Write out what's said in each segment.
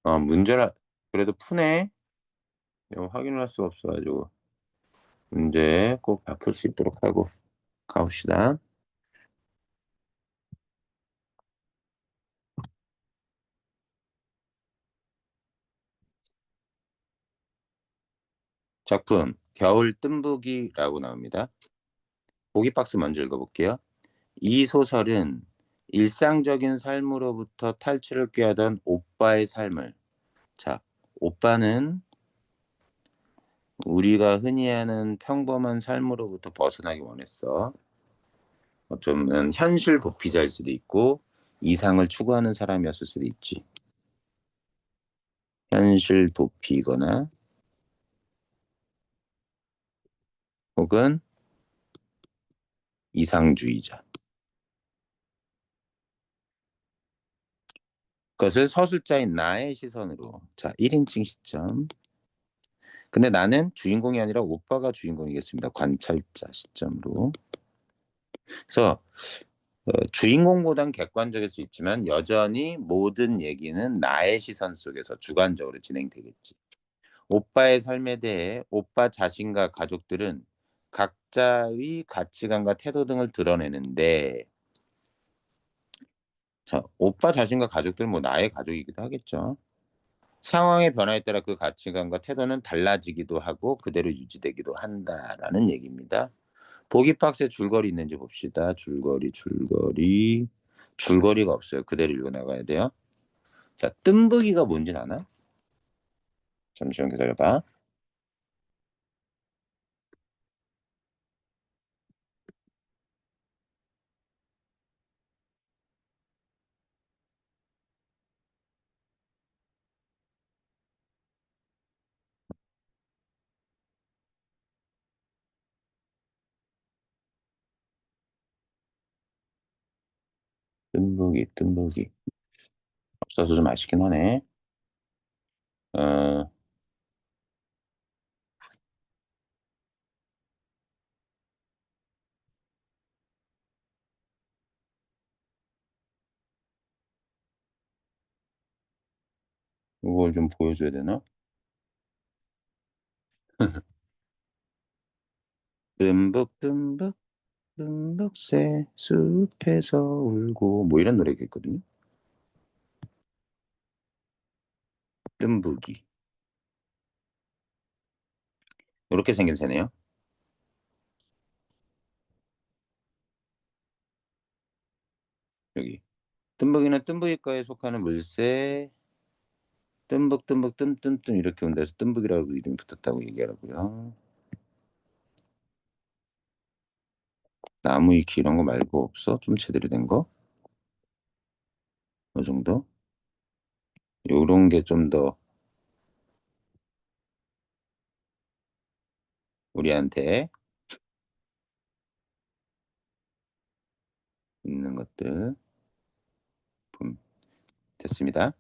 문제를 그래도 푸네. 이거 확인을 할 수가 없어 가지고 문제 꼭 다 풀 수 있도록 하고 가봅시다. 작품 겨울 뜸부기라고 나옵니다. 보기 박스 먼저 읽어볼게요. 이 소설은 일상적인 삶으로부터 탈출을 꾀하던 오빠의 삶을, 자, 오빠는 우리가 흔히 하는 평범한 삶으로부터 벗어나기 원했어. 어쩌면 현실 도피자일 수도 있고 이상을 추구하는 사람이었을 수도 있지. 현실 도피거나 혹은 이상주의자. 그것을 서술자인 나의 시선으로. 자, 1인칭 시점. 근데 나는 주인공이 아니라 오빠가 주인공이겠습니다. 관찰자 시점으로. 그래서 주인공보단 객관적일 수 있지만 여전히 모든 얘기는 나의 시선 속에서 주관적으로 진행되겠지. 오빠의 삶에 대해 오빠 자신과 가족들은 각자의 가치관과 태도 등을 드러내는데, 자, 오빠 자신과 가족들은 뭐 나의 가족이기도 하겠죠. 상황의 변화에 따라 그 가치관과 태도는 달라지기도 하고 그대로 유지되기도 한다라는 얘기입니다. 보기 박스에 줄거리 있는지 봅시다. 줄거리가 없어요. 그대로 읽어 나가야 돼요. 자, 뜸부기가 뭔진 아나? 잠시만 기다려봐. 뜸부기. 없어서 좀 아쉽긴 하네. 어, 이걸 좀 보여줘야 되나? 뜸북 뜸북새 숲에서 울고 뭐 이런 노래가 있거든요. 뜸부기. 이렇게 생긴 새네요. 여기. 뜸부기는 뜸부기과에 속하는 물새. 뜸북 뜸뜸뜸 이렇게 온다 해서 뜸북이라고 이름이 붙었다고 얘기하라고요. 나무 위키 이런 거 말고 없어? 좀 제대로 된 거? 이 정도? 요런 게 좀 더 우리한테 있는 것들. 됐습니다.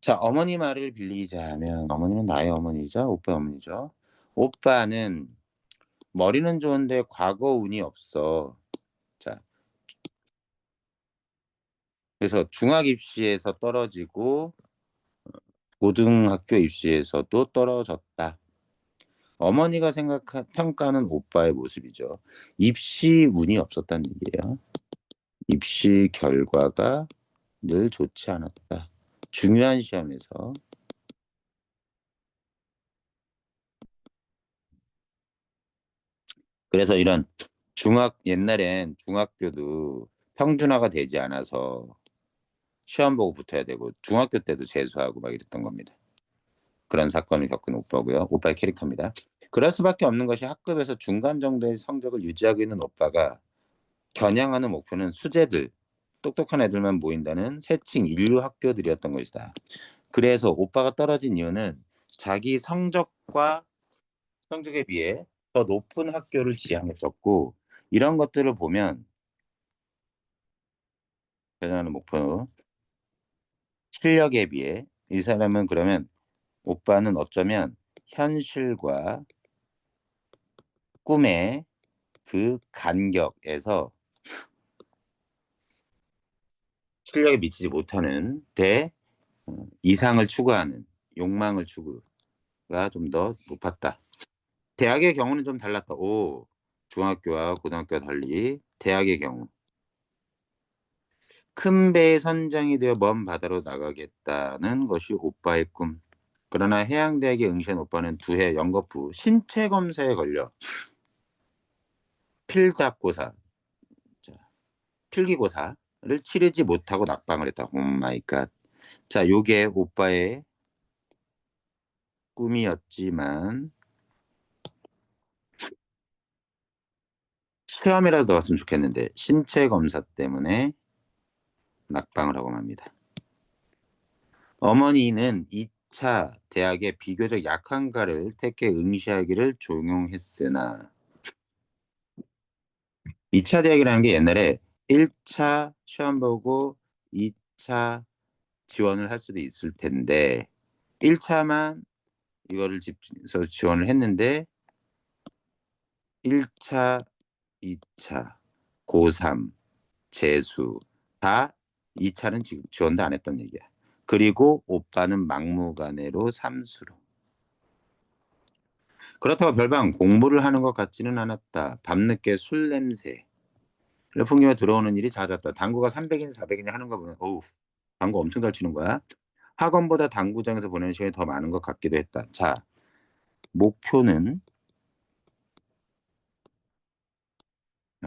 자, 어머니 말을 빌리자면 어머니는 나의 어머니죠. 오빠의 어머니죠. 오빠는 머리는 좋은데 과거 운이 없어. 자, 그래서 중학 입시에서 떨어지고 고등학교 입시에서도 떨어졌다. 어머니가 평가하는 오빠의 모습이죠. 입시 운이 없었다는 얘기예요. 입시 결과가 늘 좋지 않았다. 중요한 시험에서. 그래서 이런 옛날엔 중학교도 평준화가 되지 않아서 시험 보고 붙어야 되고 중학교 때도 재수하고 막 이랬던 겁니다. 그런 사건을 겪은 오빠고요. 오빠의 캐릭터입니다. 그럴 수밖에 없는 것이 학급에서 중간 정도의 성적을 유지하고 있는 오빠가 겨냥하는 목표는 수재들, 똑똑한 애들만 모인다는 새칭 인류 학교들이었던 것이다. 그래서 오빠가 떨어진 이유는 자기 성적에 비해 더 높은 학교를 지향했었고 이런 것들을 보면 겨냥하는 목표 실력에 비해 이 사람은 그러면 오빠는 어쩌면 현실과 꿈의 그 간격에서 실력에 미치지 못하는 데 이상을 추구하는 욕망을 추구가 좀 더 높았다. 대학의 경우는 좀 달랐다. 오, 중학교와 고등학교와 달리 대학의 경우 큰 배의 선장이 되어 먼 바다로 나가겠다는 것이 오빠의 꿈. 그러나 해양대학에 응시한 오빠는 2해 연거푸 신체 검사에 걸려 필답고사, 자, 필기고사를 치르지 못하고 낙방을 했다. 오 마이 갓. 자, 요게 오빠의 꿈이었지만 시험이라도 나왔으면 좋겠는데 신체 검사 때문에 낙방을 하고 맙니다. 어머니는 2차 대학에 비교적 약한 과를 택해 응시하기를 종용했으나 2차 대학이라는 게 옛날에 1차 시험 보고 2차 지원을 할 수도 있을 텐데 1차만 이거를 집중해서 지원을 했는데 1차, 2차, 고3, 재수 다 2차는 지원도 안 했던 얘기야. 그리고 오빠는 막무가내로 삼수로. 그렇다고 별반 공부를 하는 것 같지는 않았다. 밤늦게 술 냄새를 풍기며 들어오는 일이 잦았다. 당구가 300인 400인 하는 거 보면 어우, 당구 엄청 잘 치는 거야. 학원보다 당구장에서 보내는 시간이 더 많은 것 같기도 했다. 자, 목표는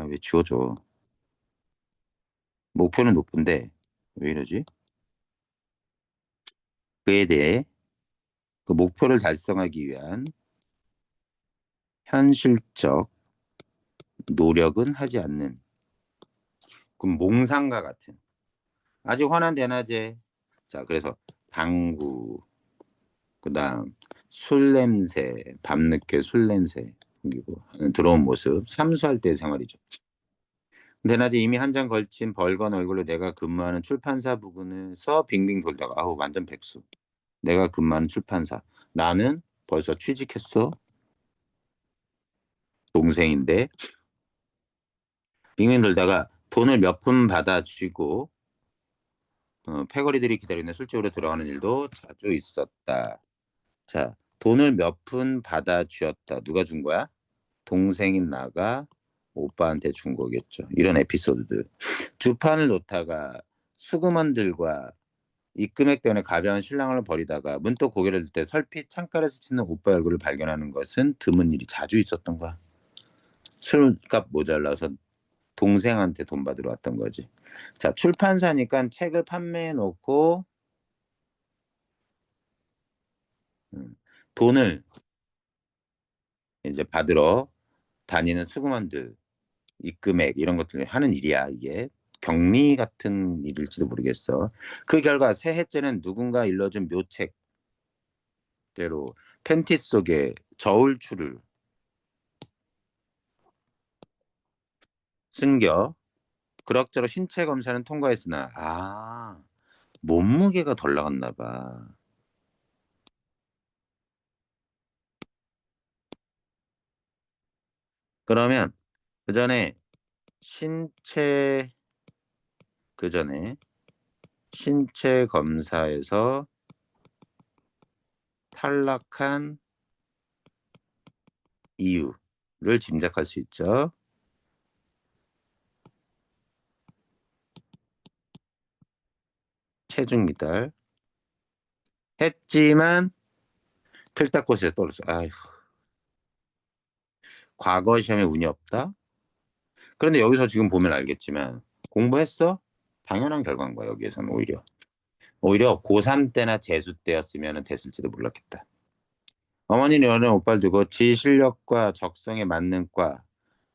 왜 지워져? 목표는 높은데 왜 이러지? 그에 대해 그 목표를 달성하기 위한 현실적 노력은 하지 않는 그럼 몽상과 같은 아직 환한 대낮에 자 그래서 당구 그다음 술 냄새 밤늦게 술 냄새 풍기고 들어온 모습 삼수할 때의 생활이죠. 대낮에 이미 한 장 걸친 벌건 얼굴로 내가 근무하는 출판사 부근에서 빙빙 돌다가 아우 완전 백수. 내가 근무하는 출판사. 나는 벌써 취직했어. 동생인데 빙빙 돌다가 돈을 몇 푼 받아주고 패거리들이 기다리는 술집으로 들어가는 일도 자주 있었다. 자, 돈을 몇 푼 받아주었다. 누가 준 거야? 동생인 나가 오빠한테 준 거겠죠. 이런 에피소드들. 주판을 놓다가 수금원들과 입금액 때문에 가벼운 실랑을 벌이다가 문득 고개를 들 때 설핏 창가를 스치는 오빠 얼굴을 발견하는 것은 드문 일이 자주 있었던 거야. 술값 모자라서 동생한테 돈 받으러 왔던 거지. 자, 출판사니까 책을 판매해 놓고 돈을 이제 받으러 다니는 수금원들 입금액 이런 것들 하는 일이야. 이게 격리 같은 일일지도 모르겠어. 그 결과 새해째는 누군가 일러준 묘책대로 팬티 속에 저울추를 숨겨 그럭저럭 신체 검사는 통과했으나 몸무게가 덜 나갔나 봐. 그러면 그 전에 신체 그 전에 신체 검사에서 탈락한 이유를 짐작할 수 있죠. 체중 미달 했지만 필탁고스에 떨어졌어. 아휴, 과거 시험에 운이 없다. 그런데 여기서 지금 보면 알겠지만 공부했어? 당연한 결과인 거야. 여기에서는 오히려 고3 때나 재수 때였으면 됐을지도 몰랐겠다. 어머니는 여러 오빠를 두고 지 실력과 적성에 맞는 과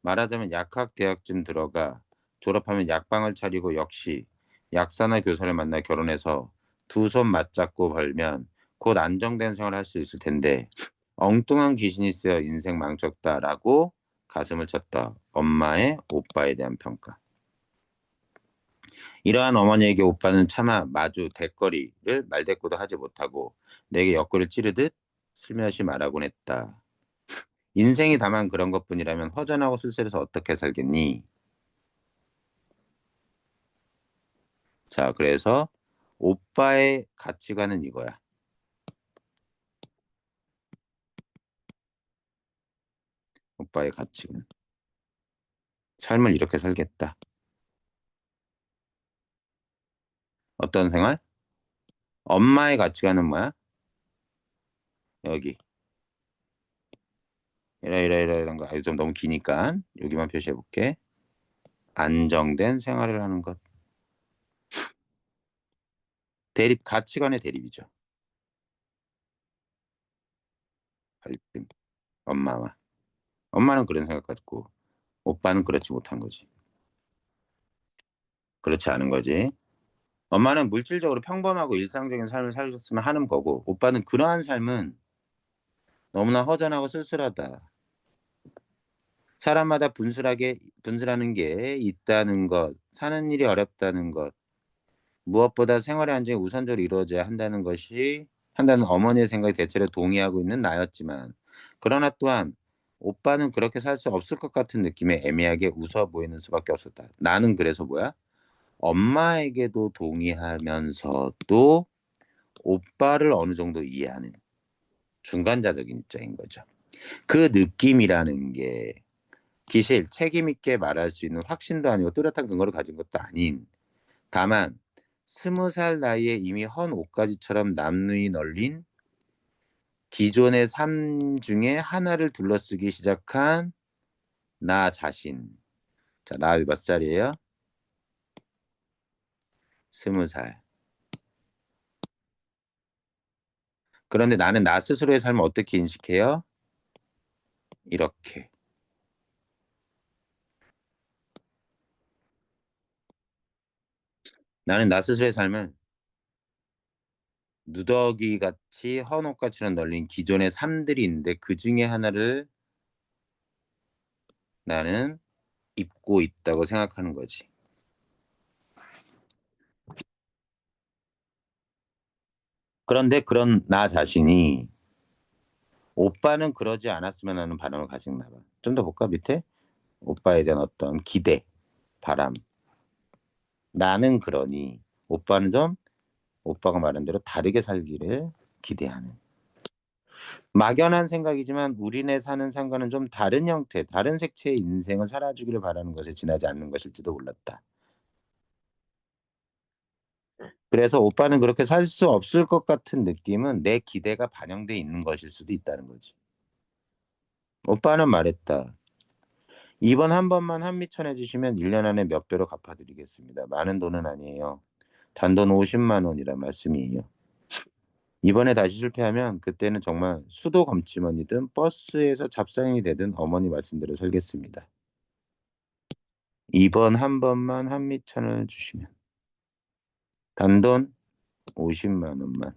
말하자면 약학 대학쯤 들어가 졸업하면 약방을 차리고 역시 약사나 교사를 만나 결혼해서 두 손 맞잡고 벌면 곧 안정된 생활을 할 수 있을 텐데 엉뚱한 귀신이 쓰여 인생 망쳤다라고 가슴을 쳤다. 엄마의 오빠에 대한 평가. 이러한 어머니에게 오빠는 차마 마주 대거리를 말대꾸도 하지 못하고 내게 옆구리를 찌르듯 슬며시 말하곤 했다. 인생이 다만 그런 것뿐이라면 허전하고 쓸쓸해서 어떻게 살겠니? 자, 그래서 오빠의 가치관은 이거야. 오빠의 가치관. 삶을 이렇게 살겠다. 어떤 생활? 엄마의 가치관은 뭐야? 여기. 이런 거. 좀 너무 기니까 여기만 표시해 볼게. 안정된 생활을 하는 것. 대립, 가치관의 대립이죠. 갈등. 엄마와. 엄마는 그런 생각 갖고 오빠는 그렇지 못한 거지. 그렇지 않은 거지. 엄마는 물질적으로 평범하고 일상적인 삶을 살았으면 하는 거고 오빠는 그러한 삶은 너무나 허전하고 쓸쓸하다. 사람마다 분수라는 게 있다는 것, 사는 일이 어렵다는 것, 무엇보다 생활의 안정이 우선적으로 이루어져야 한다는 어머니의 생각에 대체로 동의하고 있는 나였지만, 그러나 또한 오빠는 그렇게 살 수 없을 것 같은 느낌에 애매하게 웃어 보이는 수밖에 없었다. 나는 그래서 뭐야? 엄마에게도 동의하면서도 오빠를 어느 정도 이해하는 중간자적인 입장인 거죠. 그 느낌이라는 게 기실, 책임 있게 말할 수 있는 확신도 아니고 뚜렷한 근거를 가진 것도 아닌, 다만 20살 나이에 이미 헌 옷가지처럼 남루히 널린 기존의 삶 중에 하나를 둘러쓰기 시작한 나 자신. 자, 나 몇 살이에요? 20살. 그런데 나는 나 스스로의 삶을 어떻게 인식해요? 이렇게. 나는 나 스스로의 삶을 누더기같이 헌 옷가지처럼 널린 기존의 삶들이 있는데 그 중에 하나를 나는 입고 있다고 생각하는 거지. 그런데 그런 나 자신이 오빠는 그러지 않았으면 하는 바람을 가지나 봐. 좀 더 볼까 밑에? 오빠에 대한 어떤 기대, 바람. 나는 그러니 오빠는 좀 오빠가 말한 대로 다르게 살기를 기대하는. 막연한 생각이지만 우리네 사는 삶과는 좀 다른 형태, 다른 색채의 인생을 살아주기를 바라는 것에 지나지 않는 것일지도 몰랐다. 그래서 오빠는 그렇게 살 수 없을 것 같은 느낌은 내 기대가 반영돼 있는 것일 수도 있다는 거지. 오빠는 말했다. 이번 한 번만 한미천 해주시면 1년 안에 몇 배로 갚아드리겠습니다. 많은 돈은 아니에요. 단돈 50만 원이란 말씀이에요. 이번에 다시 실패하면 그때는 정말 수도 검지머니든 버스에서 잡상이 되든 어머니 말씀대로 살겠습니다. 이번 한 번만 한미천을 주시면 단돈 50만 원만.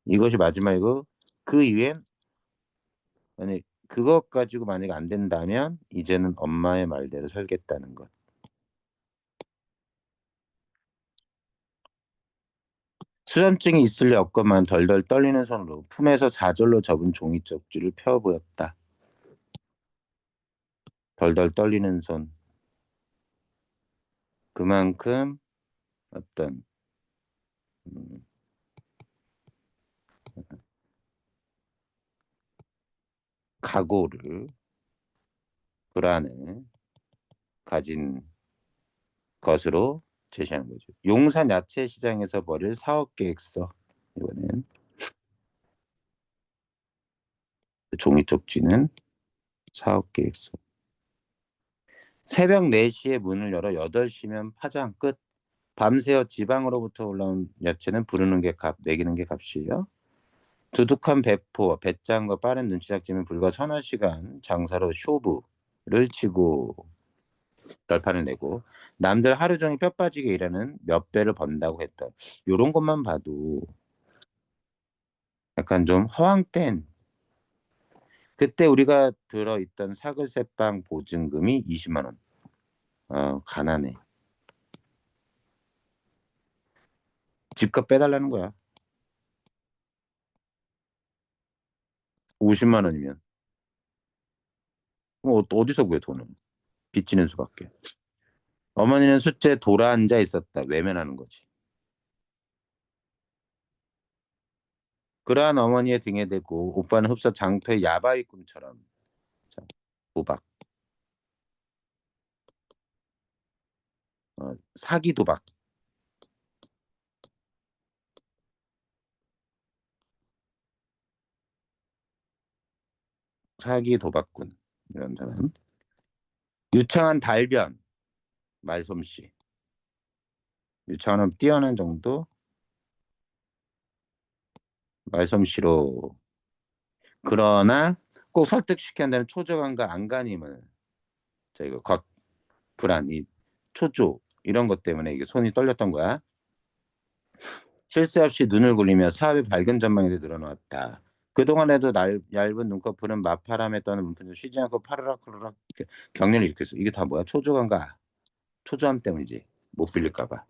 이것이 마지막이고 그 이후엔 만약 그것 가지고 만약에 안 된다면 이제는 엄마의 말대로 살겠다는 것. 수전증이 있을리 없건만 덜덜 떨리는 손으로 품에서 사절로 접은 종이 쪽지를 펴 보였다. 덜덜 떨리는 손. 그만큼 어떤 음, 각오를 불안을 가진 것으로 제시하는 거죠. 용산 야채 시장에서 벌일 사업 계획서. 이거는 종이 쪽지는 사업 계획서. 새벽 4시에 문을 열어 8시면 파장 끝. 밤새워 지방으로부터 올라온 야채는 부르는 게 값, 먹이는 게 값이에요. 두둑한 배포, 배짱과 빠른 눈치작전은 불과 서너 시간 장사로 쇼부를 치고 널판을 내고 남들 하루 종일 뼈 빠지게 일하는 몇 배를 번다고 했던 요런 것만 봐도 약간 좀 허황된 그때 우리가 들어있던 사글세빵 보증금이 20만 원. 가난해. 집값 빼달라는 거야. 50만 원이면. 그럼 어디서 구해 돈을? 빚지는 수밖에. 어머니는 숫제에 돌아앉아 있었다. 외면하는 거지. 그러한 어머니의 등에 대고 오빠는 흡사 장터의 야바이 꿈처럼. 자, 도박. 사기 도박. 사기 도박꾼. 이런 사람. 유창한 달변. 말솜씨. 유창한 뛰어난 정도. 말솜씨로. 그러나 꼭 설득시켜야 한다는 초조함과 안간힘을. 자, 이거 불안, 이 초조 이런 것 때문에 이게 손이 떨렸던 거야. 쉴 새 없이 눈을 굴리며 사업의 밝은 전망이 늘어놓았다. 그동안에도 얇은 눈꺼풀은 맞바람에 떠는 문풍도 쉬지 않고 파르락 파르락 격렬히 일으켰어. 이게 다 뭐야? 초조함과 초조함 때문이지. 못 빌릴까 봐.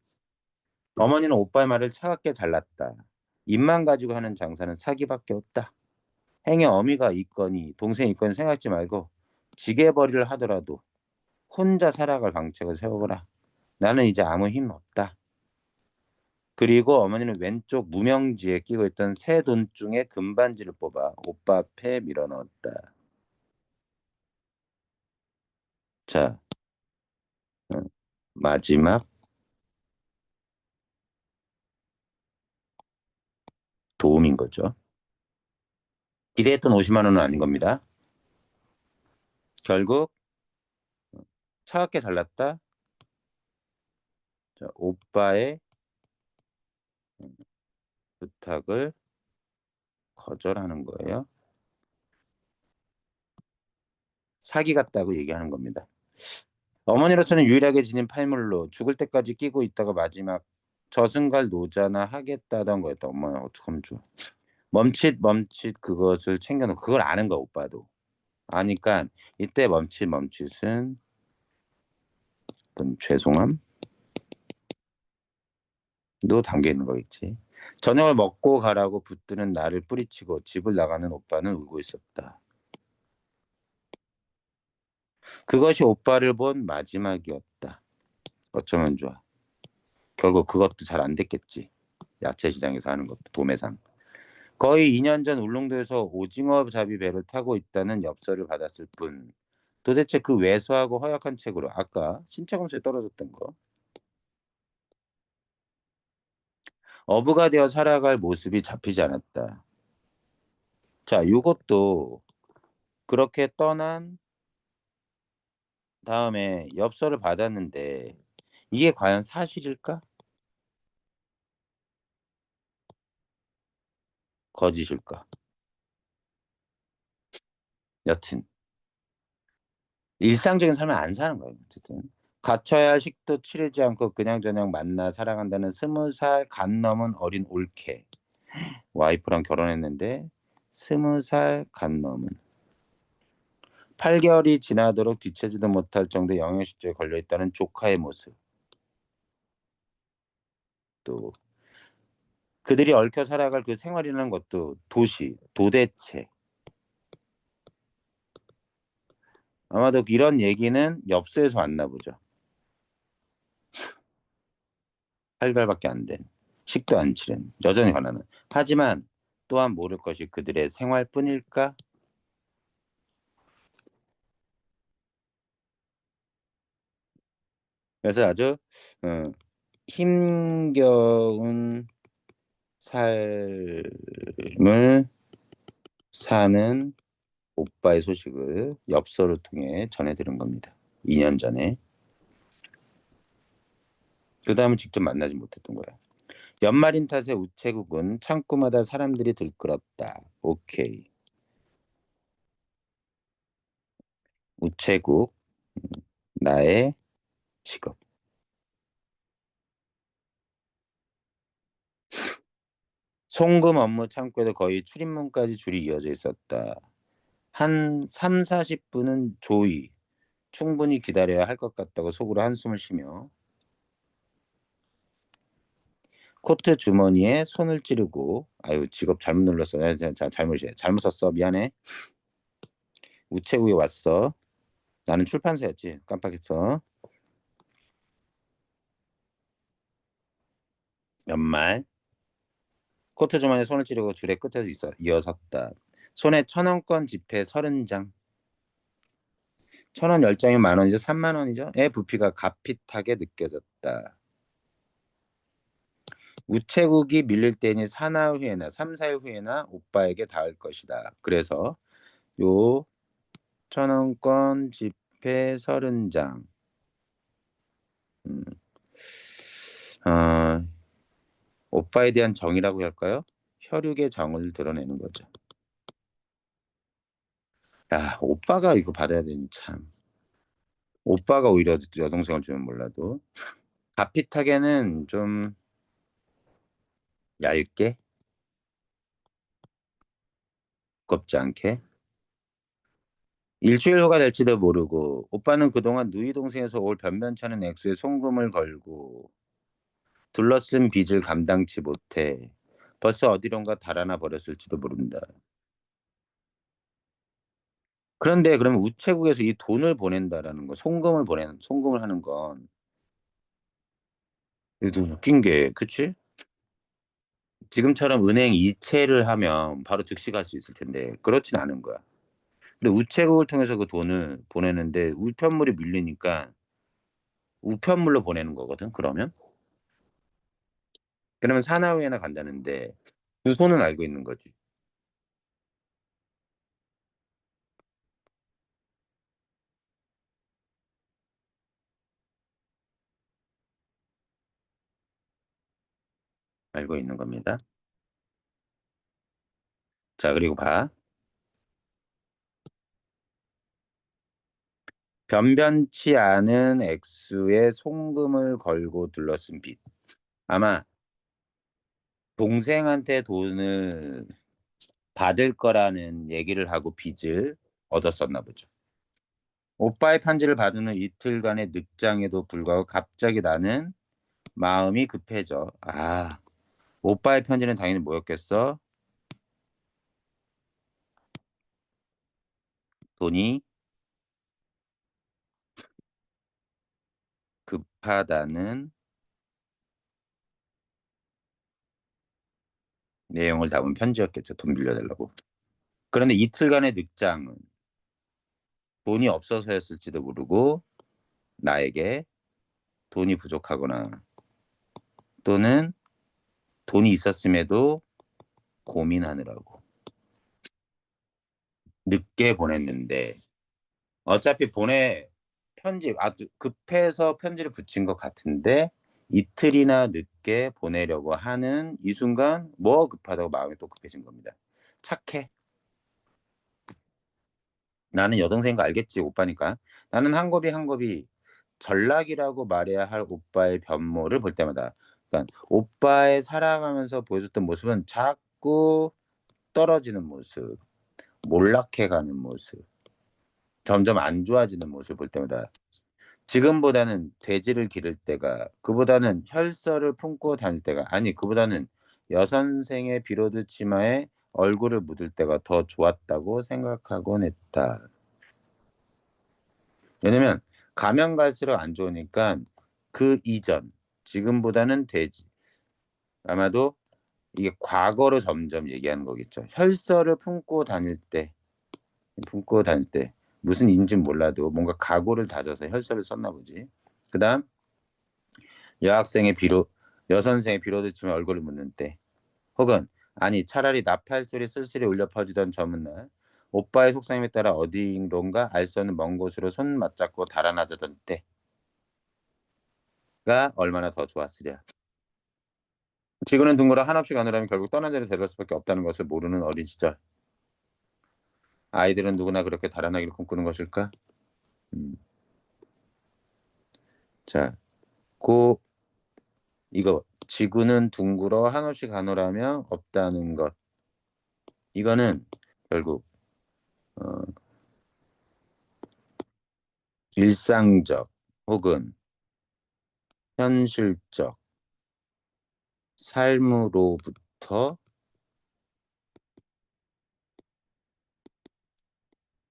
어머니는 오빠의 말을 차갑게 잘랐다. 입만 가지고 하는 장사는 사기밖에 없다. 행여 어미가 있거니 동생이 있거니 생각지 말고 지게벌이를 하더라도 혼자 살아갈 방책을 세워보라. 나는 이제 아무 힘 없다. 그리고 어머니는 왼쪽 무명지에 끼고 있던 새 돈중에 금반지를 뽑아 오빠 앞에 밀어넣었다. 자, 어, 마지막 도움인 거죠. 기대했던 50만 원은 아닌 겁니다. 결국 차갑게 잘랐다. 자, 오빠의 부탁을 거절하는 거예요. 사기 같다고 얘기하는 겁니다. 어머니로서는 유일하게 지닌 팔물로 죽을 때까지 끼고 있다가 마지막 저승갈 노자나 하겠다던 거였다. 엄마는 어떡하면 좋아. 멈칫 그것을 챙겨놓고 그걸 아는 거야 오빠도. 아니까 이때 멈칫은 어떤 죄송함도 담겨 있는 거겠지. 저녁을 먹고 가라고 붙드는 나를 뿌리치고 집을 나가는 오빠는 울고 있었다. 그것이 오빠를 본 마지막이었다. 어쩌면 좋아. 결국 그것도 잘 안 됐겠지. 야채 시장에서 하는 것도 도매상. 거의 2년 전 울릉도에서 오징어 잡이 배를 타고 있다는 엽서를 받았을 뿐. 도대체 그 왜소하고 허약한 책으로 아까 신체검사에 떨어졌던 거. 어부가 되어 살아갈 모습이 잡히지 않았다. 자, 요것도 그렇게 떠난 다음에 엽서를 받았는데 이게 과연 사실일까? 거짓일까? 여튼 일상적인 삶을 안 사는 거예요. 어쨌든 갖춰야 할 식도 치르지 않고 그냥저냥 만나 살아간다는 20살 간 넘은 어린 올케. 와이프랑 결혼했는데 20살 간 넘은 8개월이 지나도록 뒤처지도 못할 정도의 영양실조에 걸려있다는 조카의 모습. 또 그들이 얽혀 살아갈 그 생활이라는 것도 도대체 아마도 이런 얘기는 엽서에서 왔나 보죠. 8개월밖에 안 된, 식도 안 치른, 여전히 가난한. 하지만 또한 모를 것이 그들의 생활뿐일까? 그래서 아주 힘겨운 삶을 사는 오빠의 소식을 엽서를 통해 전해 들은 겁니다. 2년 전에. 그다음은 직접 만나지 못했던 거야. 연말인 탓에 우체국은 창구마다 사람들이 들끓었다. 오케이. 우체국, 나의 직업. 송금 업무 창구에도 거의 출입문까지 줄이 이어져 있었다. 한 3, 40분은 조이, 충분히 기다려야 할 것 같다고 속으로 한숨을 쉬며 코트 주머니에 손을 찌르고 아유 직업 잘못 눌렀어. 잘못이야. 잘못 썼어. 미안해. 우체국에 왔어. 나는 출판사였지. 깜빡했어. 연말. 코트 주머니에 손을 찌르고 줄의 끝에서 이어섰다. 손에 1,000원권 지폐 30장. 1,000원 10장이면 10,000원이죠. 30,000원이죠. 의 부피가 값핏하게 느껴졌다. 우체국이 밀릴 때니 사나흘 후에나 3, 4일 후에나 오빠에게 닿을 것이다. 그래서 요 1,000원권 지폐 30장. 음, 어, 오빠에 대한 정이라고 할까요? 혈육의 정을 드러내는 거죠. 야, 오빠가 이거 받아야 되니 참. 오빠가 오히려 여동생을 주면 몰라도. 값핏하게는 좀 얇게, 두껍지 않게. 일주일 후가 될지도 모르고 오빠는 그동안 누이 동생에서 올 변변찮은 액수에 송금을 걸고 둘러쓴 빚을 감당치 못해 벌써 어디론가 달아나 버렸을지도 모른다. 그런데 그러면 우체국에서 이 돈을 보낸다라는 거, 송금을 하는 건 이거 웃긴 게, 그치? 지금처럼 은행 이체를 하면 바로 즉시 갈 수 있을 텐데 그렇진 않은 거야. 근데 우체국을 통해서 그 돈을 보내는데 우편물이 밀리니까 우편물로 보내는 거거든. 그러면 사나우에나 간다는데 그 손은 알고 있는 거지. 알고 있는 겁니다. 자, 그리고 봐. 변변치 않은 액수의 송금을 걸고 둘러쓴 빚. 아마 동생한테 돈을 받을 거라는 얘기를 하고 빚을 얻었었나 보죠. 오빠의 편지를 받은 후 이틀간의 늑장에도 불구하고 갑자기 나는 마음이 급해져. 아, 오빠의 편지는 당연히 뭐였겠어? 돈이 급하다는 내용을 담은 편지였겠죠. 돈 빌려달라고. 그런데 이틀간의 늑장은 돈이 없어서였을지도 모르고 나에게 돈이 부족하거나 또는 돈이 있었음에도 고민하느라고 늦게 보냈는데 어차피 편지 아주 급해서 편지를 붙인 것 같은데 이틀이나 늦게 보내려고 하는 이 순간 뭐 급하다고 마음이 또 급해진 겁니다. 착해. 나는 여동생인 거 알겠지, 오빠니까. 나는 한 kop이 한 kop이 전락이라고 말해야 할 오빠의 변모를 볼 때마다, 그러니까 오빠의 살아가면서 보여줬던 모습은 자꾸 떨어지는 모습, 몰락해가는 모습, 점점 안 좋아지는 모습을 볼 때마다 지금보다는 돼지를 기를 때가, 그보다는 혈서를 품고 다닐 때가, 아니 그보다는 여선생의 비로드 치마에 얼굴을 묻을 때가 더 좋았다고 생각하곤 했다. 왜냐면 가면 갈수록 안 좋으니까 그 이전, 지금보다는 돼지. 아마도 이게 과거로 점점 얘기하는 거겠죠. 혈서를 품고 다닐 때 무슨 인지는 몰라도 뭔가 각오를 다져서 혈서를 썼나 보지. 그다음 여학생의 비로 여선생의 비로드 치며 얼굴을 묻는 때, 혹은 아니 차라리 나팔 소리 쓸쓸히 울려 퍼지던 저문 날 오빠의 속삭임에 따라 어디론가 알 수 없는 먼 곳으로 손 맞잡고 달아나자던 때가 얼마나 더 좋았으랴. 지구는 둥글어 한없이 가느라면 결국 떠난 자를 데려갈 수밖에 없다는 것을 모르는 어린 시절. 아이들은 누구나 그렇게 달아나기를 꿈꾸는 것일까? 음. 자, 고 이거 지구는 둥글어 한없이 가노라며 없다는 것. 이거는 결국 어, 일상적 혹은 현실적 삶으로부터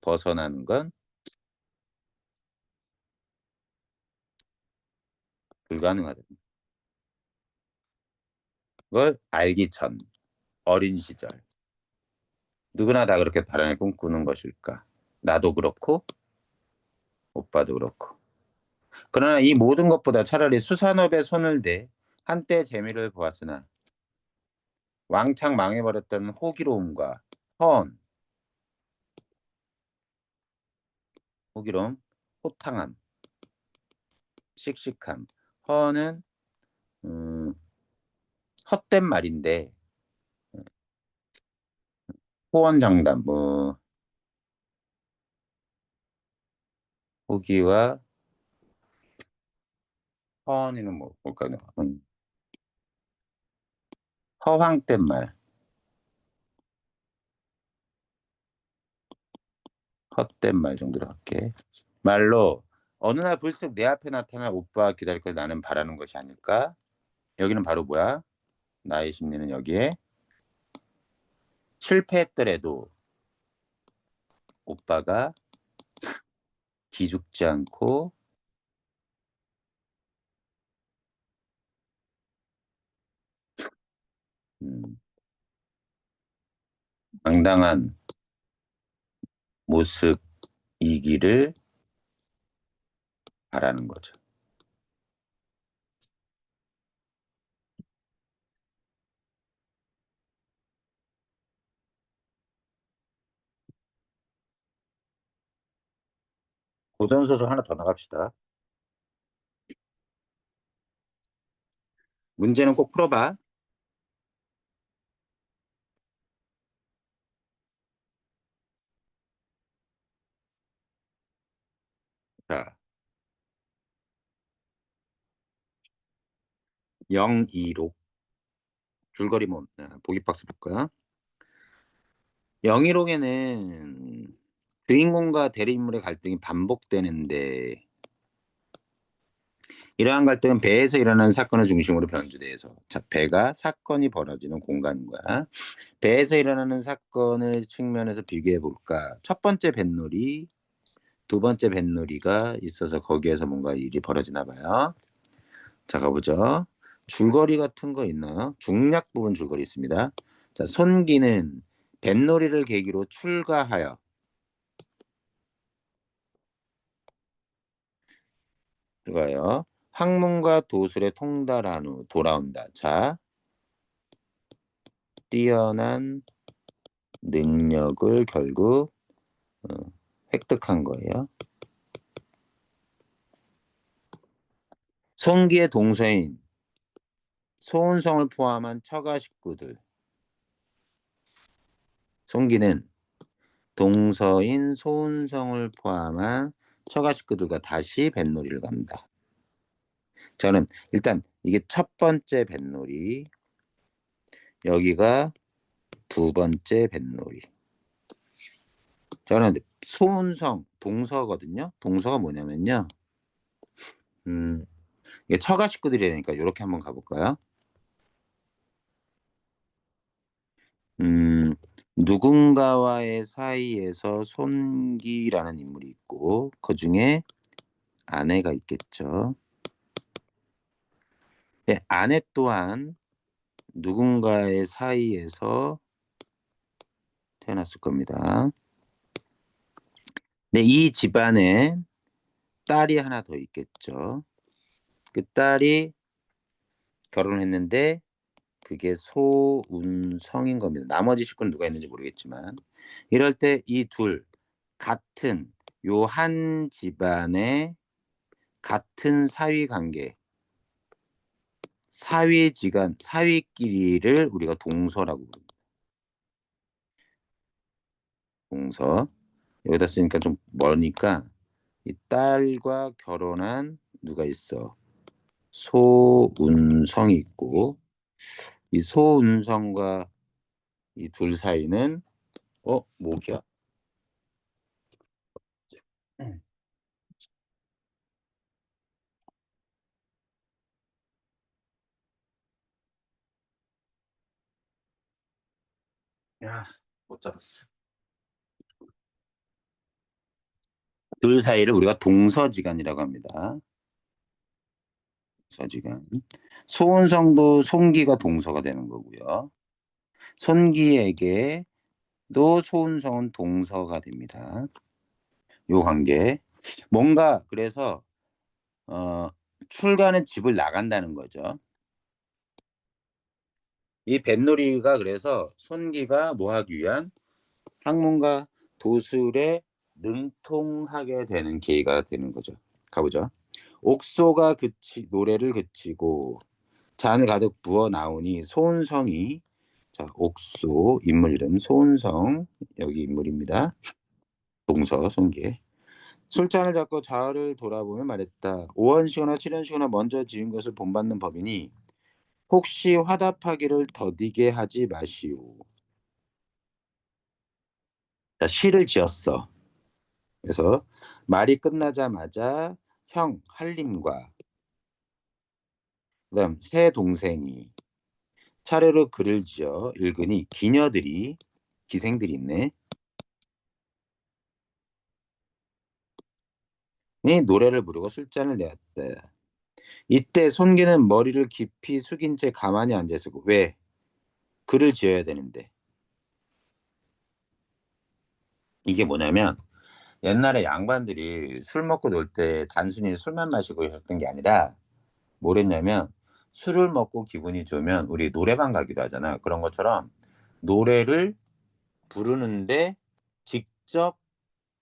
벗어나는 건 불가능하다. 걸 알기 전 어린 시절 누구나 다 그렇게 바람을 꿈꾸는 것일까? 나도 그렇고 오빠도 그렇고. 그러나 이 모든 것보다 차라리 수산업에 손을 대 한때 재미를 보았으나 왕창 망해버렸던 호기로움과 허언, 호기로움, 호탕함, 씩씩함. 허언은 음, 헛된 말인데 호언장담, 뭐 호기와 허언이는 뭐 뭘까요? 허황된 말, 헛된 말 정도로 할게. 말로 어느 날 불쑥 내 앞에 나타난 오빠 기다릴 걸 나는 바라는 것이 아닐까? 여기는 바로 뭐야? 나의 심리는 여기에 실패했더라도 오빠가 기죽지 않고 음, 당당한 모습이기를 바라는 거죠. 고전소설 하나 더 나갑시다. 문제는 꼭 풀어봐. 자, 016 줄거리 뭐 보기 박스 볼까요? 영희록에는 주인공과 대리인물의 갈등이 반복되는데 이러한 갈등은 배에서 일어나는 사건을 중심으로 변주돼서 자, 배가 사건이 벌어지는 공간인 거야. 배에서 일어나는 사건을 측면에서 비교해 볼까? 첫 번째 뱃놀이, 두 번째 뱃놀이가 있어서 거기에서 뭔가 일이 벌어지나 봐요. 자, 가보죠. 줄거리 같은 거 있나요? 중략 부분 줄거리 있습니다. 자, 손기는 뱃놀이를 계기로 출가하여 출가하여 학문과 도술에 통달한 후 돌아온다. 자, 뛰어난 능력을 결국 어, 획득한 거예요. 손기의 동서인 소은성을 포함한 처가 식구들. 손기는 동서인 소은성을 포함한 처가 식구들과 다시 뱃놀이를 간다. 저는 일단 이게 첫 번째 뱃놀이, 여기가 두 번째 뱃놀이. 저는 소은성 동서거든요. 동서가 뭐냐면요. 음, 이게 처가 식구들이라니까 이렇게 한번 가볼까요? 음, 누군가와의 사이에서 손기라는 인물이 있고 그 중에 아내가 있겠죠. 네, 아내 또한 누군가의 사이에서 태어났을 겁니다. 네, 이 집안에 딸이 하나 더 있겠죠. 그 딸이 결혼을 했는데 그게 소운성인 겁니다. 나머지 식구는 누가 있는지 모르겠지만 이럴 때 이 둘 같은 요 한 집안의 같은 사위 관계, 사위지간, 사위끼리를 우리가 동서라고 부릅니다. 동서. 여기다 쓰니까 좀 머니까 이 딸과 결혼한 누가 있어? 소운성이 있고 이 소운성과 이 둘 사이는 목이야. 야, 못 잡았어. 둘 사이를 우리가 동서지간이라고 합니다. 서지간. 소은성도 손기가 동서가 되는 거고요. 손기에게도 소은성은 동서가 됩니다. 요 관계. 뭔가 그래서 출가는 집을 나간다는 거죠. 이 뱃놀이가 그래서 손기가 뭐 하기 위한 학문과 도술에 능통하게 되는 계기가 되는 거죠. 가보죠. 옥소가 노래를 그치고 잔을 가득 부어 나오니 소은성이, 자, 옥소 인물 이름 소은성, 여기 인물입니다. 동서 손기에 술잔을 잡고 좌우를 돌아보며 말했다. 5원시거나 7원시거나 먼저 지은 것을 본받는 법이니 혹시 화답하기를 더디게 하지 마시오. 자, 시를 지었어. 그래서 말이 끝나자마자 형 한림과 그다음 새 동생이 차례로 글을 지어 읽으니 기녀들이, 기생들이 있네, 이 노래를 부르고 술잔을 내었다. 이때 손기는 머리를 깊이 숙인 채 가만히 앉아 있었고, 왜? 글을 지어야 되는데. 이게 뭐냐면 옛날에 양반들이 술 먹고 놀 때 단순히 술만 마시고 했던 게 아니라 뭐랬냐면, 술을 먹고 기분이 좋으면 우리 노래방 가기도 하잖아. 그런 것처럼 노래를 부르는데 직접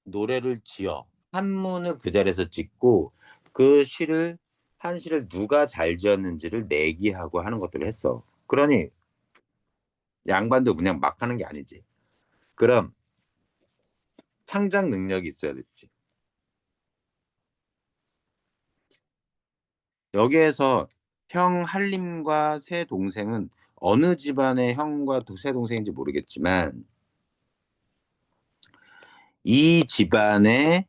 노래를 지어 한문을 그 자리에서 짓고 그 시를, 한 시를 누가 잘 지었는지를 내기하고 하는 것들을 했어. 그러니 양반도 그냥 막 하는 게 아니지. 그럼 창작 능력이 있어야 됐지. 여기에서 형 한림과 새 동생은 어느 집안의 형과 새 동생인지 모르겠지만 이 집안의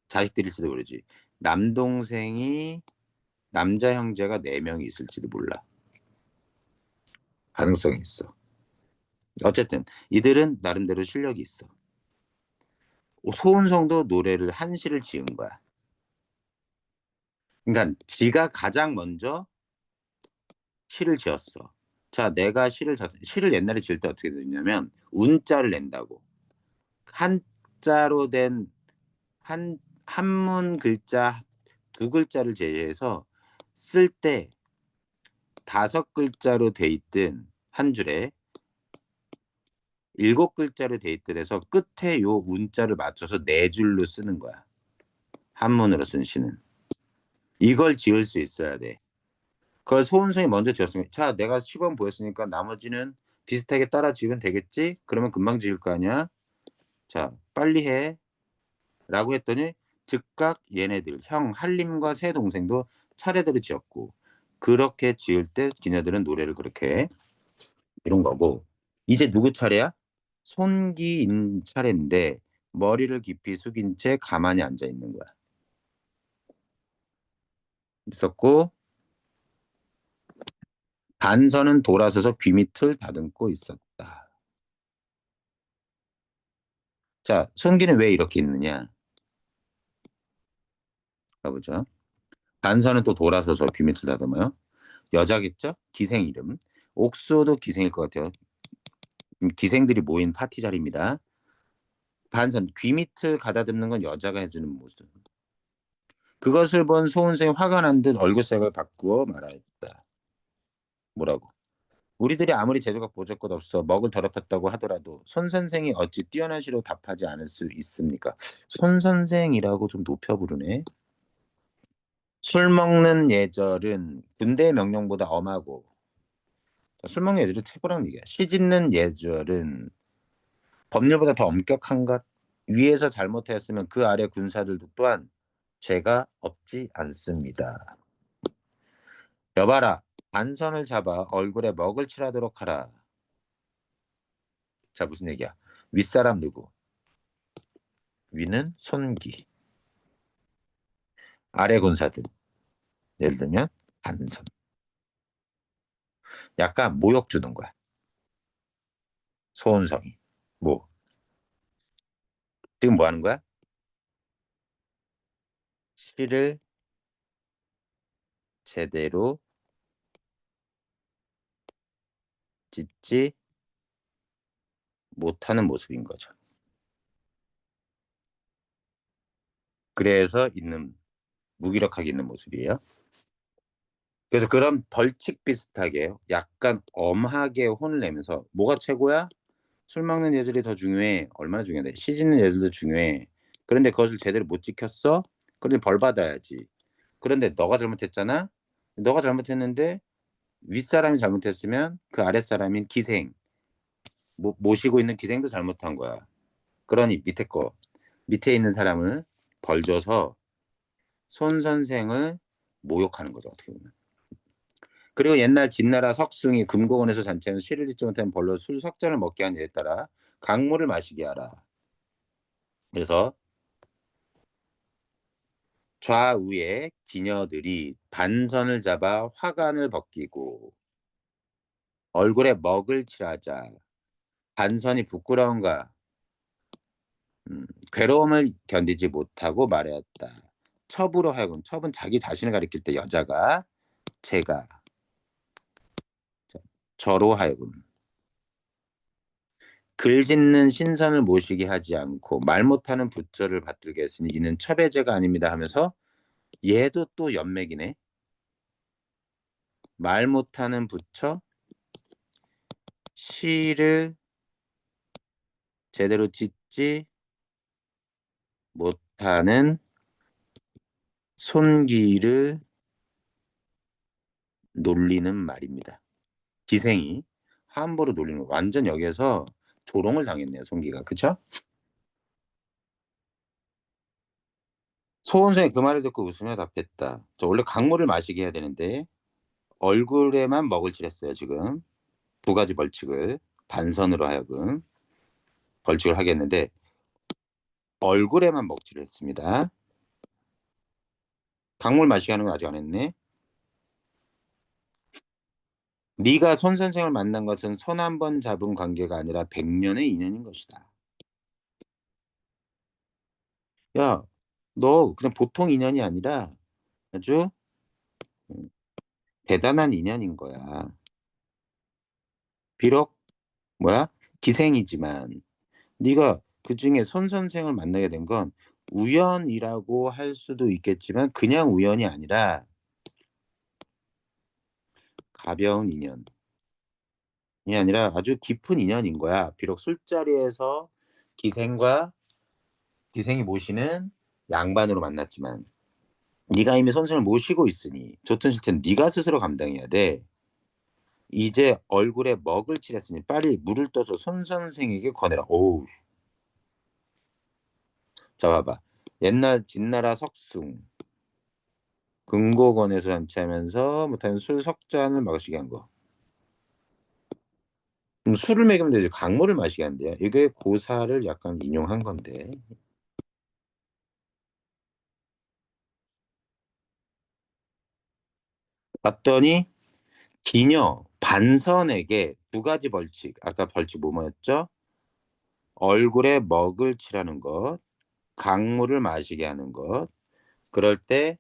자식들일지도 모르지. 남동생이, 남자 형제가 4명이 있을지도 몰라. 가능성이 있어. 어쨌든 이들은 나름대로 실력이 있어. 소은성도 노래를 한 시를 지은 거야. 그러니까 지가 가장 먼저 시를 지었어. 자, 내가 시를 옛날에 지을 때 어떻게 됐냐면 운자를 낸다고. 한자로 된 한 한문 글자 2글자를 제외해서 쓸 때 5글자로 돼 있든 한 줄에 7글자로 돼 있든 해서 끝에 요 운자를 맞춰서 4줄로 쓰는 거야. 한문으로 쓴 시는. 이걸 지을 수 있어야 돼. 그걸 소은성이 먼저 지었으니까, 자, 내가 시범 보였으니까 나머지는 비슷하게 따라 지으면 되겠지? 그러면 금방 지을 거 아니야? 자, 빨리 해. 라고 했더니 즉각 얘네들, 형 한림과 새 동생도 차례대로 지었고, 그렇게 지을 때 기녀들은 노래를 그렇게, 이런 거고. 이제 누구 차례야? 손기인 차례인데 머리를 깊이 숙인 채 가만히 앉아 있는 거야. 있었고, 반선은 돌아서서 귀 밑을 다듬고 있었다. 자, 손기는 왜 이렇게 있느냐? 가보죠. 반선은 또 돌아서서 귀 밑을 다듬어요. 여자겠죠? 기생 이름. 옥수도 기생일 것 같아요. 기생들이 모인 파티 자리입니다. 반선, 귀 밑을 가다듬는 건 여자가 해주는 모습. 그것을 본 소은생이 화가 난 듯 얼굴색을 바꾸어 말하였다. 뭐라고? 우리들이 아무리 재주가 보잘것 없어 먹을 더럽혔다고 하더라도 손 선생이 어찌 뛰어난 시로 답하지 않을 수 있습니까? 손 선생이라고 좀 높여 부르네. 술 먹는 예절은 군대 명령보다 엄하고, 술 먹는 예절이 최고라는 얘기야. 시 짓는 예절은 법률보다 더 엄격한 것. 위에서 잘못하였으면 그 아래 군사들도 또한 죄가 없지 않습니다. 여봐라, 반선을 잡아 얼굴에 먹을 칠하도록 하라. 자, 무슨 얘기야? 윗사람 누구? 위는 손기, 아래 군사들. 예를 들면 반선. 약간 모욕 주는 거야. 소은성이. 뭐 지금 뭐 하는 거야? 시를 제대로 짓지 못하는 모습인 거죠. 그래서 있는 무기력하게 있는 모습이에요. 그래서 그런 벌칙 비슷하게 약간 엄하게 혼을 내면서 뭐가 최고야? 술 먹는 애들이 더 중요해. 얼마나 중요해. 시 짓는 애들도 중요해. 그런데 그것을 제대로 못 지켰어? 그러면 벌 받아야지. 그런데 너가 잘못했잖아? 너가 잘못했는데 윗사람이 잘못했으면 그 아랫사람인 기생, 모시고 있는 기생도 잘못한 거야. 그러니 밑에 있는 사람을 벌 줘서 손 선생을 모욕하는 거죠, 어떻게 보면. 그리고 옛날 진나라 석숭이 금고원에서 잔치하면 시를 짓지 못하는 벌로 술 석잔을 먹게 한 일에 따라 강물을 마시게 하라. 그래서 좌우의 기녀들이 반선을 잡아 화관을 벗기고 얼굴에 먹을 칠하자. 반선이 부끄러운가 괴로움을 견디지 못하고 말하였다. 첩으로 하여금, 첩은 자기 자신을 가리킬 때 여자가, 제가, 저로 하여금 글 짓는 신선을 모시게 하지 않고 말 못하는 부처를 받들게 했으니 이는 첩의 죄가 아닙니다 하면서 얘도 또 연맥이네. 말 못하는 부처, 시를 제대로 짓지 못하는 손기를 놀리는 말입니다. 기생이 함부로 놀리는 거. 완전 여기에서 조롱을 당했네요, 손기가. 그쵸? 소원생이 그 말을 듣고 웃으며 답했다. 저 원래 강물을 마시게 해야 되는데 얼굴에만 먹을 칠했어요, 지금. 두 가지 벌칙을 반선으로 하여금 벌칙을 하겠는데 얼굴에만 먹칠을 했습니다. 강물 마시게 하는 건 아직 안 했네. 네가 손 선생을 만난 것은 손 한 번 잡은 관계가 아니라 100년의 인연인 것이다. 야, 너 그냥 보통 인연이 아니라 아주 대단한 인연인 거야. 비록 뭐야? 기생이지만 네가 그중에 손 선생을 만나게 된 건 우연이라고 할 수도 있겠지만 그냥 우연이 아니라 가벼운 인연이 아니라 아주 깊은 인연인 거야. 비록 술자리에서 기생과 기생이 모시는 양반으로 만났지만 네가 이미 손님을 모시고 있으니 좋든 싫든 네가 스스로 감당해야 돼. 이제 얼굴에 먹을 칠했으니 빨리 물을 떠서 손 선생에게 권해라. 오우. 자 봐봐. 옛날 진나라 석숭 금고건에서 잔치하면서 못하면 술 석잔을 마시게 한 거. 술을 먹이면 되지 강물을 마시게 한대요. 이게 고사를 약간 인용한 건데. 봤더니 기녀 반선에게 두 가지 벌칙. 아까 벌칙 뭐였죠? 얼굴에 먹을 칠하는 것, 강물을 마시게 하는 것. 그럴 때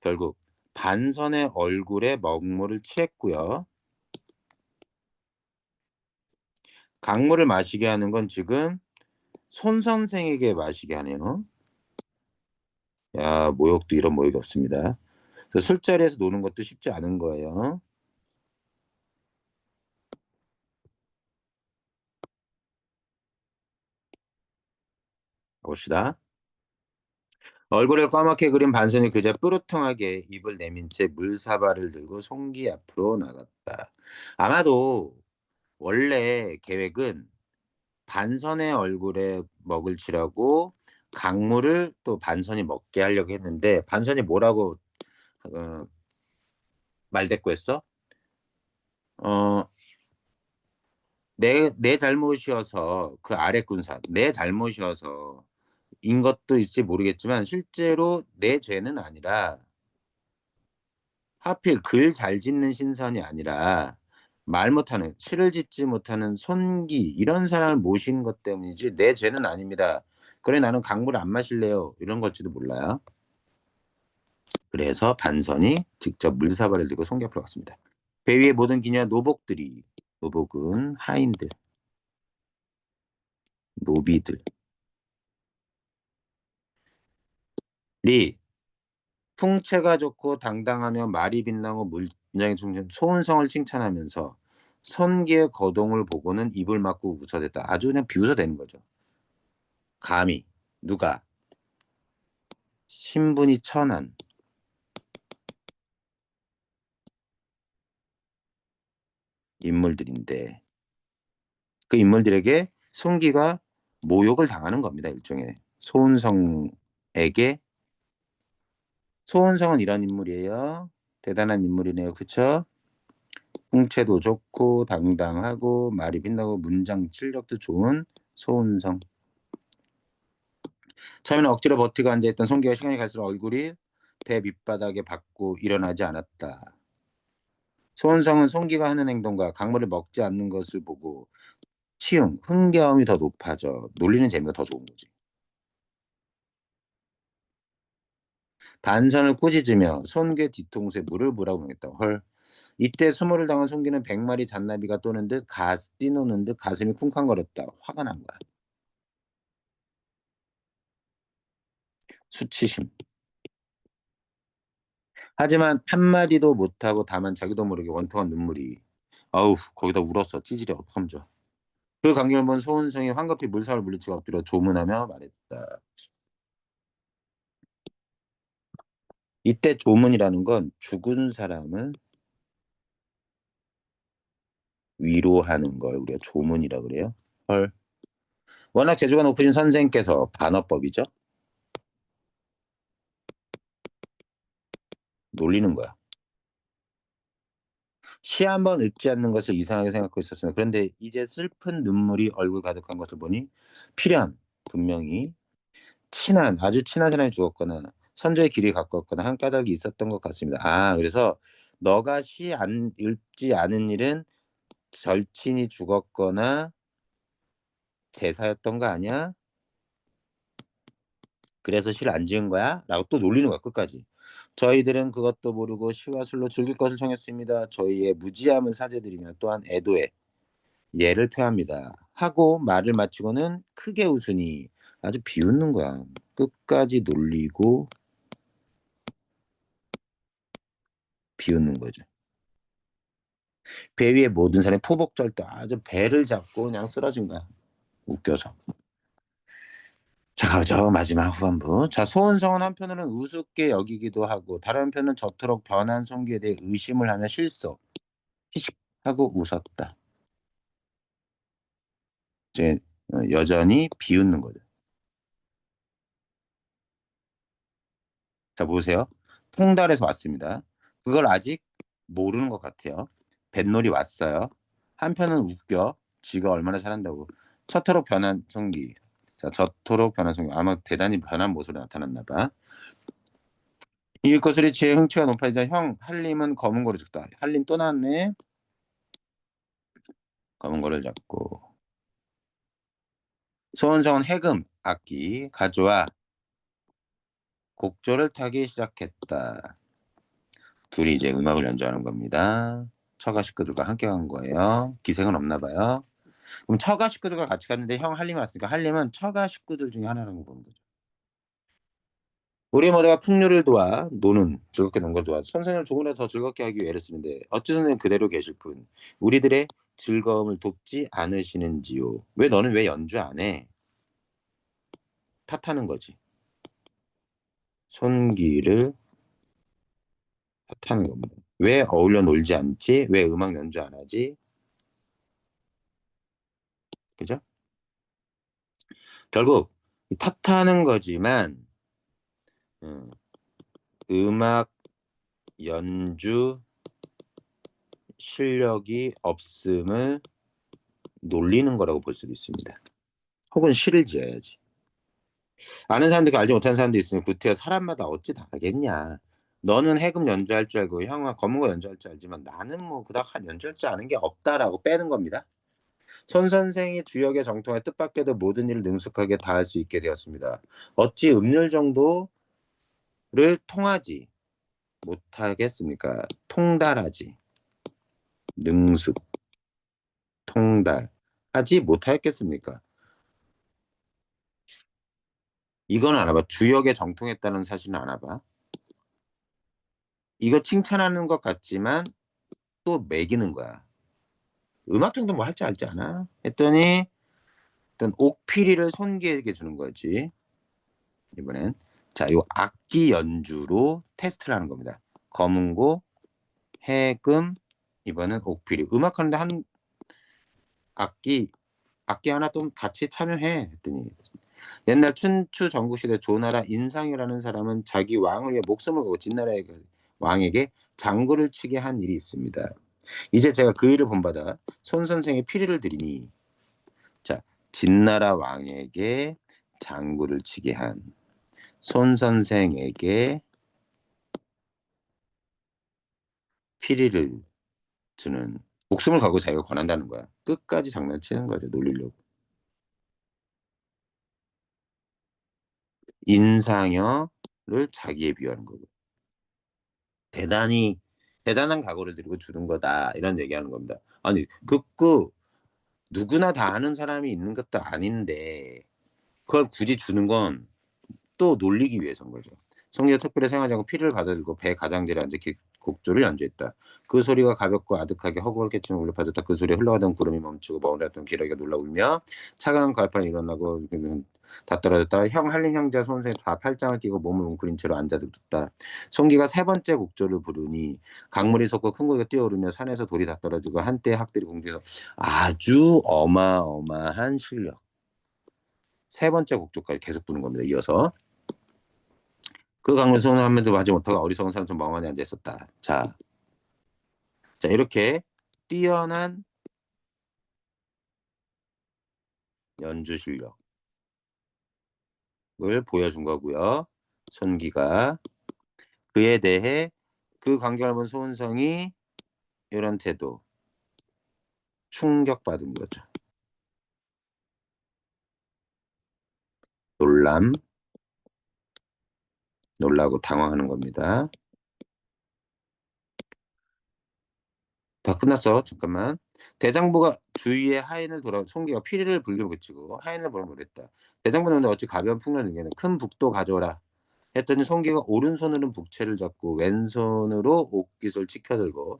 결국 반선의 얼굴에 먹물을 칠했고요. 강물을 마시게 하는 건 지금 손 선생에게 마시게 하네요. 야, 모욕도 이런 모욕이 없습니다. 그래서 술자리에서 노는 것도 쉽지 않은 거예요. 봅시다. 얼굴을 까맣게 그린 반선이 그저 뾰루통하게 입을 내민 채 물사발을 들고 송기 앞으로 나갔다. 아마도 원래 계획은 반선의 얼굴에 먹을 칠하고 강물을 또 반선이 먹게 하려고 했는데 반선이 뭐라고 어, 말대꾸했어? 어, 내 잘못이어서 그 아래 군사 내 잘못이어서 인 것도 있지 모르겠지만 실제로 내 죄는 아니라 하필 글 잘 짓는 신선이 아니라 말 못하는 시를 짓지 못하는 손기 이런 사람을 모신 것 때문이지 내 죄는 아닙니다. 그래 나는 강물 안 마실래요. 이런 걸지도 몰라요. 그래서 반선이 직접 물사발을 들고 송기 앞으로 갔습니다. 배 위의 모든 기녀 노복들이, 노복은 하인들, 노비들이 풍채가 좋고 당당하며 말이 빛나고 문장이 충분 소은성을 칭찬하면서 선기의 거동을 보고는 입을 막고 웃어댔다. 아주 그냥 비웃어대는 거죠. 감히 누가 신분이 천한 인물들인데 그 인물들에게 손기가 모욕을 당하는 겁니다. 일종의 소은성에게. 소은성은 이런 인물이에요. 대단한 인물이네요. 그쵸? 풍채도 좋고 당당하고 말이 빛나고 문장 실력도 좋은 소은성. 처음에는 억지로 버티고 앉아있던 손기가 시간이 갈수록 얼굴이 배 밑바닥에 박고 일어나지 않았다. 소은성은 손기가 하는 행동과 강물을 먹지 않는 것을 보고 치용, 흥겨움이 더 높아져 놀리는 재미가 더 좋은 거지. 반선을 꾸짖으며 손귀 뒤통수에 물을 부라고 명했다. 헐. 이때 수모를 당한 손귀는 100마리 잔나비가 뛰노는 듯 가슴이 쿵쾅거렸다. 화가 난 거야. 수치심. 하지만 한마디도 못하고 다만 자기도 모르게 원통한 눈물이. 아우 거기다 울었어. 찌질이 어떡하면 좋아. 그 광경을 본 소은성이 황급히 물살을 물리치고 엎드려 조문하며 말했다. 이때 조문이라는 건 죽은 사람을 위로하는 걸 우리가 조문이라 그래요. 헐. 워낙 재주가 높으신 선생께서 반어법이죠. 놀리는 거야. 시 한 번 읽지 않는 것을 이상하게 생각하고 있었습니다. 그런데 이제 슬픈 눈물이 얼굴 가득한 것을 보니 필연 분명히 아주 친한 사람이 죽었거나 선조의 길이 가까웠거나 한 까닭이 있었던 것 같습니다. 아, 그래서 너가 시 안 읽지 않은 일은 절친이 죽었거나 제사였던 거 아니야? 그래서 시를 안 지은 거야? 라고 또 놀리는 거야, 끝까지. 저희들은 그것도 모르고 시와 술로 즐길 것을 청했습니다. 저희의 무지함을 사죄드리며 또한 애도의 예를 표합니다. 하고 말을 마치고는 크게 웃으니 아주 비웃는 거야. 끝까지 놀리고 비웃는 거죠. 배 위에 모든 사람이 포복절 때 아주 배를 잡고 그냥 쓰러진 거야. 웃겨서. 자, 가죠. 마지막 후반부. 자, 소은성은 한편으로는 우습게 여기기도 하고 다른 한편은 저토록 변한 성기에 대해 의심을 하며 실속 히식 하고 웃었다. 이제 여전히 비웃는 거죠. 자, 보세요. 통달에서 왔습니다. 그걸 아직 모르는 것 같아요. 뱃놀이 왔어요. 한편은 웃겨. 지가 얼마나 잘한다고. 저토록 변한 성기. 자, 저토록 변한 성기. 아마 대단히 변한 모습으로 나타났나 봐. 이을 것을 취해 흥취가 높아지자 형 한림은 검은 거를 줬다. 한림 또 나왔네. 검은 거를 잡고. 소원성은 해금 악기 가져와 곡조를 타기 시작했다. 둘이 이제 음악을 연주하는 겁니다. 처가 식구들과 함께 간 거예요. 기생은 없나 봐요. 그럼 처가 식구들과 같이 갔는데 형 한림이 왔으니까 한림은 처가 식구들 중에 하나라고 보는 거죠. 우리 모두가 풍류를 도와 노는 즐겁게 논 걸 도와 선생을 조금이라도 더 즐겁게 하기 위해 애를 쓰는데 어찌 선생님 그대로 계실 뿐 우리들의 즐거움을 돕지 않으시는지요. 왜 너는 왜 연주 안 해? 탓하는 거지. 손기를 탓하는 겁니다. 왜 어울려 놀지 않지? 왜 음악 연주 안 하지? 그죠? 결국 탓하는 거지만 음, 음악 연주 실력이 없음을 놀리는 거라고 볼 수도 있습니다. 혹은 시를 지어야지. 아는 사람도 있고 알지 못하는 사람도 있으니 구태여 사람마다 어찌 다르겠냐. 너는 해금 연주할 줄 알고 형아 검은 거 연주할 줄 알지만 나는 뭐 그닥 연주할 줄 아는 게 없다라고 빼는 겁니다. 손 선생이 주역의 정통에 뜻밖에도 모든 일을 능숙하게 다할 수 있게 되었습니다. 어찌 음률 정도를 통하지 못하겠습니까? 통달하지. 능숙, 통달. 하지 못하겠습니까? 이건 알아봐. 주역에 정통했다는 사실은 알아봐. 이거 칭찬하는 것 같지만 또 매기는 거야. 음악 정도 뭐 할 줄 알지 않아? 했더니 일단 옥피리를 손기에게 주는 거지. 이번엔 자, 요 악기 연주로 테스트를 하는 겁니다. 검은고, 해금, 이번엔 옥피리. 음악하는데 한 악기 하나 좀 같이 참여해 했더니 옛날 춘추 전국시대 조나라 인상이라는 사람은 자기 왕을 위해 목숨을 걸고 진나라의 그 왕에게 장구를 치게 한 일이 있습니다. 이제 제가 그 일을 본받아 손 선생의 피리를 드리니 자, 진나라 왕에게 장구를 치게 한 손 선생에게 피리를 주는 목숨을 걸고 자기가 권한다는 거야. 끝까지 장난치는 거죠. 놀리려고. 인상여를 자기에 비유하는 거고. 대단히 대단한 각오를 들이고 주는 거다. 이런 얘기하는 겁니다. 아니, 극구 누구나 다 아는 사람이 있는 것도 아닌데 그걸 굳이 주는 건 또 놀리기 위해서인 거죠. 성리가 특별히 생하지 않고 피를 가다들고 배 가장자리에 앉아 곡조를 연주했다. 그 소리가 가볍고 아득하게 허구를 깨치며 울려 퍼졌다. 그 소리에 흘러가던 구름이 멈추고 머무르던 기러기가 놀라 울며 차가운 가을바람이 일어나고 다 떨어졌다. 한림 형제와 손수에 다 팔짱을 끼고 몸을 웅크린 채로 앉아들었다. 송기가 세 번째 곡조를 부르니 강물이 솟고 큰 고기가 뛰어오르며 산에서 돌이 다 떨어지고 한때 학들이 공중에서 아주 어마어마한 실력. 세 번째 곡조까지 계속 부른 겁니다. 이어서. 그 강물에서는 한 번도 하지 못하고 어리석은 사람처럼 멍하니 앉아 있었다. 자, 이렇게 뛰어난 연주 실력을 보여준 거고요. 손기가 그에 대해 그 광경을 본 소은성이 이런 태도 충격받은 거죠. 놀라고 당황하는 겁니다. 다 끝났어. 잠깐만. 대장부가 주위에 하인을 돌아 송기가 피리를 불겨 붙이고 하인을 보라 그랬다. 대장부는 어찌 가벼운 풍년을 이기는 큰 북도 가져오라. 했더니 송기가 오른손으로는 북채를 잡고 왼손으로 옥깃을 치켜들고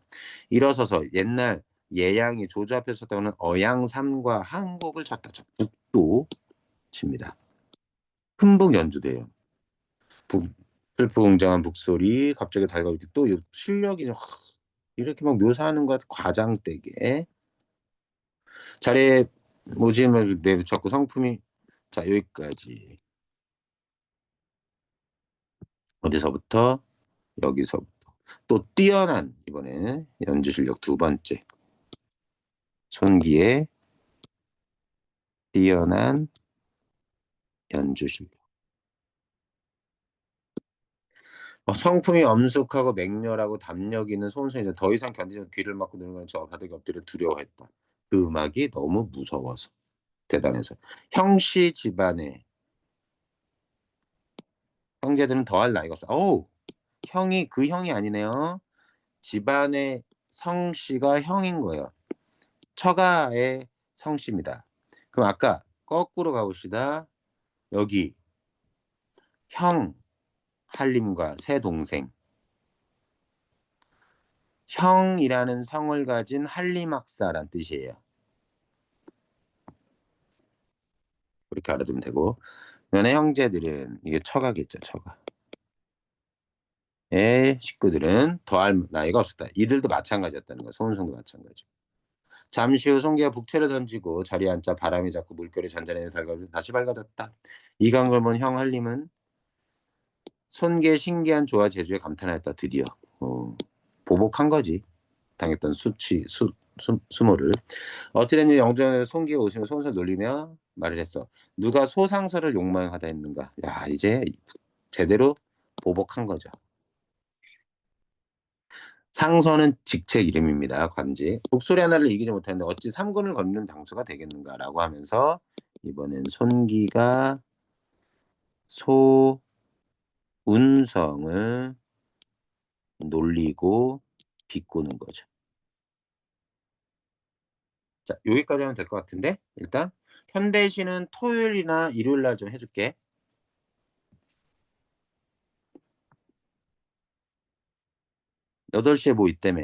일어서서 옛날 예양이 조조 앞에 섰다고는 어양삼과 한 곡을 쳤다. 북도 칩니다. 큰 북 연주돼요. 슬프고 웅장한 북소리 갑자기 달가올 때또 실력이 이렇게 막 묘사하는 것 과장되게 자리에 모짐을 내비쳤고 성품이 자 여기까지 어디서부터 여기서부터 또 뛰어난 이번에 연주 실력 두 번째 손기의 뛰어난 연주 실력 성품이 엄숙하고 맹렬하고 담력 있는 소은성이 이제 더 이상 견디지 않고 귀를 막고 누는 저 바닥에 엎드려 두려워했다. 그 음악이 너무 무서워서 대단해서 형씨 집안의 형제들은 더할 나이가 없어. 어우 형이 그 형이 아니네요. 집안의 성씨가 형인 거예요. 처가의 성씨입니다. 그럼 아까 거꾸로 가봅시다. 여기 형 한림과 새 동생 형이라는 성을 가진 한림학사란 뜻이에요. 그렇게 알아두면 되고 면의 형제들은 이게 처가겠죠. 처가. 의 식구들은 더할 나이가 없었다. 이들도 마찬가지였다는 거야. 소은성도 마찬가지. 잠시 후 송기가 북채를 던지고 자리에 앉자 바람이 자꾸 물결이 잔잔하게 달가면서 다시 밝아졌다. 이강걸 본 형 한림은 손기의 신기한 조화 제주에 감탄하였다. 드디어 보복한 거지. 당했던 수모를. 어찌됐니 영정에 송기가 오시며 손을 놀리며 말을 했어. 누가 소상서를 욕망하다 했는가. 야 이제 제대로 보복한 거죠. 상서는 직책 이름입니다. 관직. 북소리 하나를 이기지 못하는데 어찌 삼군을 걷는 장수가 되겠는가라고 하면서 이번엔 손기가 소운성을 놀리고 비꼬는 거죠. 자, 여기까지 하면 될 것 같은데 일단 현대시는 토요일이나 일요일 날 좀 해 줄게. 8 시에 뭐 있다며.